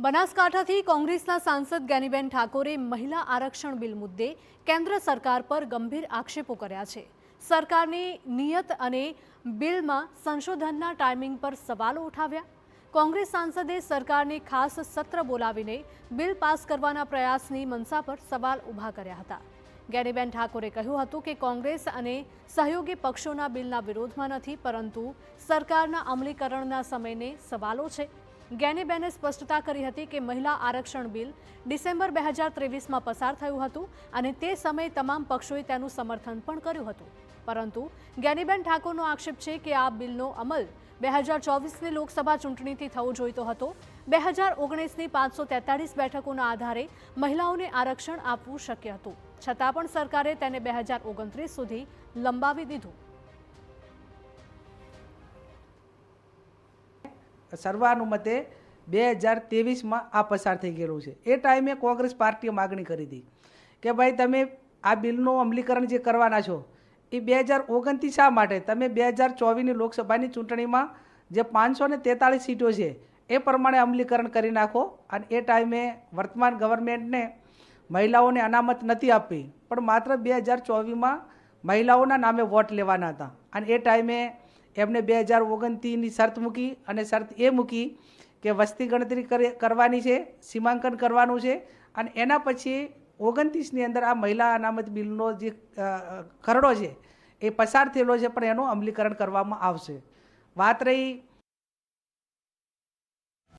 બનાસકાંઠાથી કોંગ્રેસના સાંસદ જ્ઞાનીબેન ઠાકોરે મહિલા આરક્ષણ બિલ મુદ્દે કેન્દ્ર સરકાર પર ગંભીર આક્ષેપો કર્યા છે। સરકારની નિયત અને બિલમાં સંશોધનના ટાઈમિંગ પર સવાલો ઉઠાવ્યા। કોંગ્રેસ સાંસદે સરકારને ખાસ સત્ર બોલાવીને બિલ પાસ કરવાના પ્રયાસની મનસા પર સવાલ ઊભા કર્યા હતા। જ્ઞાનીબેન ઠાકોરે કહ્યું હતું કે કોંગ્રેસ અને સહયોગી પક્ષોના બિલના વિરોધમાં નથી, પરંતુ સરકારના અમલીકરણના સમયને સવાલો છે। જ્ઞાનીબેને સ્પષ્ટતા કરી હતી કે મહિલા આરક્ષણ બિલ ડિસેમ્બર 2023માં પસાર થયું હતું અને તે સમયે તમામ પક્ષોએ તેનું સમર્થન પણ કર્યું હતું, પરંતુ જ્ઞાનીબેન ઠાકોરનો આક્ષેપ છે કે આ બિલનો અમલ 2024ની લોકસભા ચૂંટણીથી થવો જોઈતો હતો। 2019ની 543 બેઠકોના આધારે મહિલાઓને આરક્ષણ આપવું શક્ય હતું, છતાં પણ સરકારે તેને 2029 સુધી લંબાવી દીધું। સર્વાનુમતે 2023માં આ પસાર થઈ ગયેલું છે। એ ટાઈમે કોંગ્રેસ પાર્ટીએ માગણી કરી હતી કે ભાઈ તમે આ બિલનું અમલીકરણ જે કરવાના છો એ 2029 શા માટે? તમે 2024ની લોકસભાની ચૂંટણીમાં જે 543 સીટો છે એ પ્રમાણે અમલીકરણ કરી નાખો। અને એ ટાઈમે વર્તમાન ગવર્મેન્ટને મહિલાઓને અનામત નથી આપવી, પણ માત્ર 2024માં મહિલાઓના નામે વોટ લેવાના હતા। અને એ ટાઈમે એમને 2029ની શરત મૂકી અને શરત એ મૂકી કે વસ્તી ગણતરી કરવાની છે, સીમાંકન કરવાનું છે અને એના પછી 29ની અંદર આ મહિલા અનામત બિલનો જે ખરડો છે એ પસાર થયેલો છે, પણ એનું અમલીકરણ કરવામાં આવશે। વાત રહી